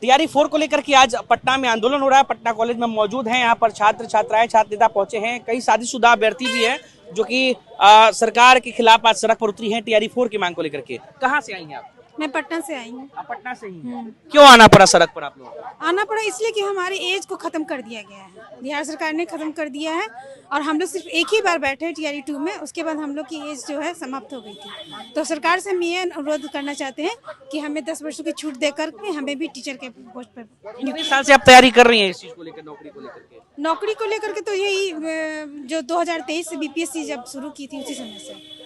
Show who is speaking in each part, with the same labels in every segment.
Speaker 1: TRE 4 को लेकर के आज पटना में आंदोलन हो रहा है। पटना कॉलेज में मौजूद हैं, यहाँ पर छात्र छात्राएं छात्र नेता पहुंचे हैं। कई शादीशुदा अभ्यर्थी भी हैं जो कि सरकार के खिलाफ आज सड़क पर उतरी हैं टीआरई 4 की मांग को लेकर के। कहाँ से आई हैं आप?
Speaker 2: मैं पटना से आई हूँ।
Speaker 1: आप पटना से ही हैं? क्यों आना पड़ा सड़क पर आप लोग?
Speaker 2: आना पड़ा इसलिए कि हमारे एज को खत्म कर दिया गया है, बिहार सरकार ने खत्म कर दिया है और हम लोग सिर्फ एक ही बार बैठे टीआरई 2 में, उसके बाद हम लोग की एज जो है समाप्त हो गई थी। तो सरकार से हम ये अनुरोध करना चाहते हैं कि हमें 10 वर्षों की छूट देकर के हमें भी टीचर के पोस्ट पर।
Speaker 1: कितने साल से आप तैयारी कर रही हैं इस चीज को लेकर, नौकरी को लेकर के?
Speaker 2: नौकरी को लेकर के तो यही जो 2023 से बीपीएससी जब शुरू की थी उसी समय से।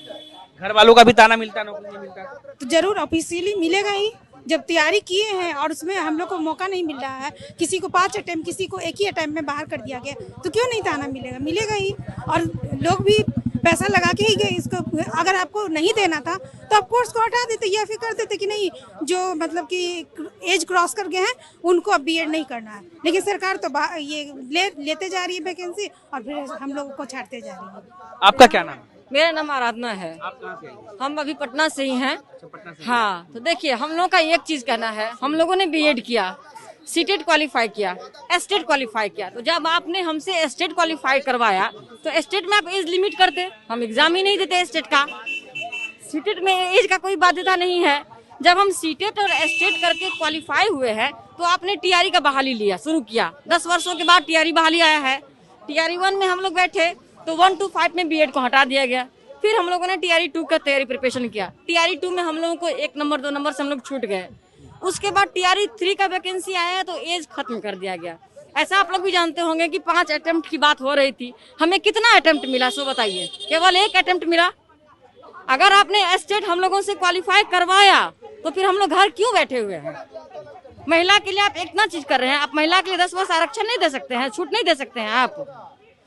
Speaker 1: घर वालों का भी ताना मिलता, नौकरी नहीं मिलता?
Speaker 2: तो जरूर ऑफिशियली मिलेगा ही। जब तैयारी किए हैं और उसमें हम लोग को मौका नहीं मिल रहा है, किसी को 5 अटेम्प्ट किसी को एक ही अटेम्प्ट में बाहर कर दिया गया, तो क्यों नहीं ताना मिलेगा? मिलेगा ही। और लोग भी पैसा लगा के ही गए इसको। अगर आपको नहीं देना था तो आप कोर्स को हटा देते या फिर कर देते कि नहीं, जो मतलब कि एज क्रॉस कर गए हैं उनको अब बीएड नहीं करना है। लेकिन सरकार तो ये लेते जा रही है वैकेंसी और फिर हम लोगों को छाड़ते जा रही है।
Speaker 1: आपका क्या नाम है?
Speaker 3: मेरा नाम आराधना है।
Speaker 1: आप कहाँ से आई हैं?
Speaker 3: हम अभी पटना से ही हैं।
Speaker 1: पटना से?
Speaker 3: हाँ, तो देखिए हम लोगों का एक चीज कहना है, हम लोगों ने बीएड किया, सीटेट क्वालिफाई किया, एस्टेट क्वालिफाई किया। तो जब आपने हमसे एस्टेट क्वालिफाई करवाया तो एस्टेट में आप एज लिमिट करते, हम एग्जाम ही नहीं देते एस्टेट का। सीटेट में एज का कोई बाध्यता नहीं है। जब हम सीटेट और एस्टेट करके क्वालिफाई हुए हैं तो आपने टीआरई का बहाली लिया, शुरू किया। 10 वर्षों के बाद टीआरई बहाली आया है। टीआरई 1 में हम लोग बैठे तो 1 to 5 में बीएड को हटा दिया गया। फिर हम लोगों ने टीआरई 2 का तैयारी प्रिपरेशन किया। टीआरई 2 में हम लोगों को 1 नंबर 2 नंबर से हम लोग छूट गए। उसके बाद टीआरई 3 का वैकेंसी आया तो एज खत्म कर दिया गया। ऐसा आप लोग भी जानते होंगे कि 5 अटेम्प्ट की बात हो रही थी, हमें कितना अटेम्प्ट मिला सो बताइए? केवल 1 अटेम्प्ट मिला। अगर आपने एस्टेट हम लोगों से क्वालिफाई करवाया तो फिर हम लोग घर क्यों बैठे हुए हैं? महिला के लिए आप इतना चीज कर रहे हैं, आप महिला के लिए 10 वर्ष आरक्षण नहीं दे सकते हैं, छूट नहीं दे सकते हैं आप?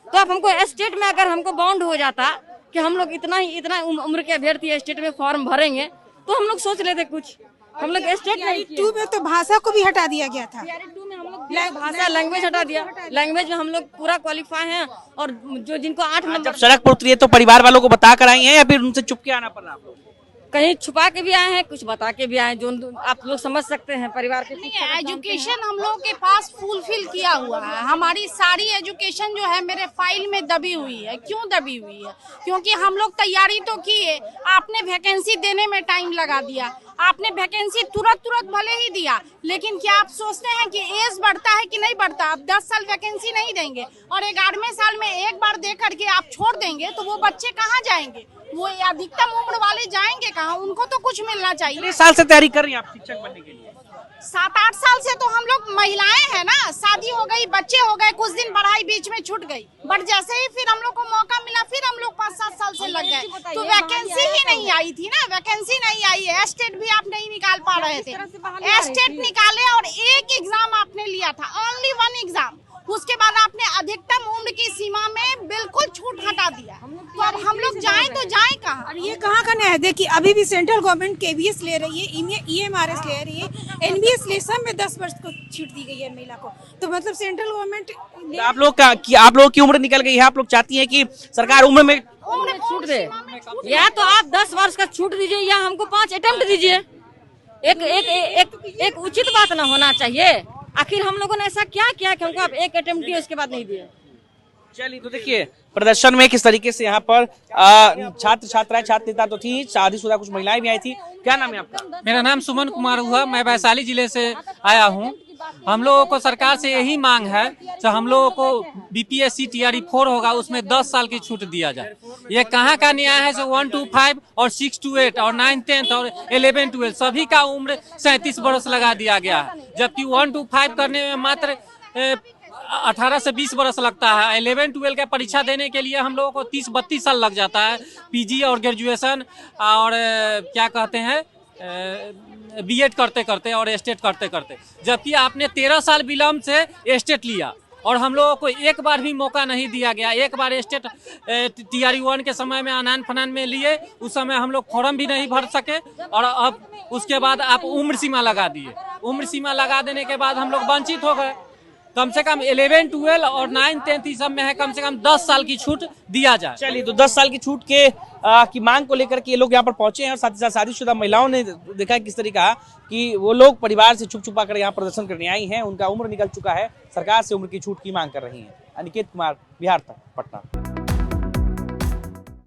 Speaker 3: तो आप हमको एस्टेट में अगर हमको बाउंड हो जाता कि हम लोग इतना उम्र के अभ्यर्थी एस्टेट में फॉर्म भरेंगे तो हम लोग सोच लेते कुछ। हम लोग एस्टेट नहीं किए।
Speaker 2: 2 में तो भाषा को भी हटा दिया गया था।
Speaker 3: टीआरई 2 में हम लोग भाषा लैंग्वेज हटा दिया। लैंग्वेज में हम लोग पूरा क्वालिफाई हैं और जो जिनको 8 नंबर।
Speaker 1: जब सड़क पर उतरी है तो परिवार वालों को बता कर आई हैं या फिर उनसे छुप के आना पड़ रहा है आप लोग?
Speaker 3: कहीं छुपा के भी आए हैं, कुछ बता के भी आए, जो आप लोग समझ सकते हैं। परिवार के
Speaker 4: एजुकेशन हम लोग के पास फुलफिल किया हुआ है। हमारी सारी एजुकेशन जो है मेरे फाइल में दबी हुई है। क्यों दबी हुई है? क्योंकि हम लोग तैयारी तो किए, आपने वैकेंसी देने में टाइम लगा दिया। आपने वैकेंसी तुरंत भले ही दिया, लेकिन क्या आप सोचते हैं कि एज बढ़ता है कि नहीं बढ़ता? आप 10 साल वैकेंसी नहीं देंगे और 11वें साल में एक बार दे करके आप छोड़ देंगे तो वो बच्चे कहाँ जाएंगे? वो अधिकतम उम्र वाले जाएंगे कहाँ? उनको तो कुछ मिलना चाहिए।
Speaker 1: कितने साल से तैयारी कर रही हैं आप शिक्षक बनने के लिए?
Speaker 4: 7-8 साल से तो हम लोग महिलाएं हैं ना, शादी हो गई, बच्चे हो गए, कुछ दिन पढ़ाई बीच में छूट गई, बट जैसे ही फिर हम लोग को मौका मिला फिर हम लोग 5-7 साल से लग गए। तो वैकेंसी ही नहीं आई थी ना, वैकेंसी नहीं आई है। एस्टेट भी आप नहीं निकाल पा रहे थे। एस्टेट निकाले और एक एग्जाम आपने लिया था, ओनली 1 एग्जाम। उसके बाद आपने अधिकतम उम्र की सीमा में बिल्कुल छूट हटा दिया। तो अब हम लोग जाएं तो जाएं कहाँ?
Speaker 2: और ये कहाँ का न्याय? देखिए अभी भी सेंट्रल गवर्नमेंट केवीएस ले रही है, ईएमआरएस ले रही है, एनबीएस ले, सब में 10 वर्ष को छूट दी गई है महिला को। तो मतलब सेंट्रल गवर्नमेंट
Speaker 1: आप लोग की उम्र निकल गई है, आप लोग चाहती हैं कि सरकार उम्र में
Speaker 3: छूट दे, या तो आप 10 वर्ष का छूट दीजिए या हमको 5 अटेम्प्ट दीजिए। एक उचित बात ना होना चाहिए? आखिर हम लोगों ने ऐसा क्या किया कि हमको आप 1 अटेम्प्ट दिए उसके बाद नहीं दिए?
Speaker 1: चलिए तो देखिए प्रदर्शन में किस तरीके से यहाँ पर छात्र छात्राएं छात्र नेता तो थी, शादीशुदा कुछ महिलाएं भी आई थी। क्या नाम है आपका?
Speaker 5: मेरा नाम सुमन कुमार हुआ, मैं वैशाली जिले से आया हूँ। हम लोगों को सरकार से यही मांग है कि हम लोगों को बीपीएससी टीआरई 4 होगा उसमें 10 साल की छूट दिया जाए। ये कहाँ का न्याय है जो 1 to 5 और 6 to 8 और 9, 10 और 11, 12 सभी का उम्र 37 वर्ष लगा दिया गया है, जबकि 1 to 5 करने में मात्र 18 से 20 वर्ष लगता है। 11, 12 का परीक्षा देने के लिए हम लोगों को 30-32 साल लग जाता है, पीजी और ग्रेजुएशन और क्या कहते हैं बीएड करते करते और एस्टेट करते करते। जबकि आपने 13 साल विलम्ब से एस्टेट लिया और हम लोगों को एक बार भी मौका नहीं दिया गया। एक बार एस्टेट टीआरई 1 के समय में आनान फनान में लिए, उस समय हम लोग फॉर्म भी नहीं भर सके और अब उसके बाद आप उम्र सीमा लगा दिए। उम्र सीमा लगा देने के बाद हम लोग वंचित हो गए। कम से कम 11, 12 और 9, 10 सब में है, कम से कम 10 साल की छूट दिया जाए।
Speaker 1: चलिए, तो 10 साल की छूट के की मांग को लेकर के ये लोग यहाँ पर पहुंचे हैं और साथ ही साथ शादीशुदा महिलाओं ने देखा है किस तरीका कि वो लोग परिवार से छुप छुपा कर यहाँ प्रदर्शन करने आई हैं। उनका उम्र निकल चुका है, सरकार से उम्र की छूट की मांग कर रही हैं। अनिकेत कुमार, बिहार तक, पटना।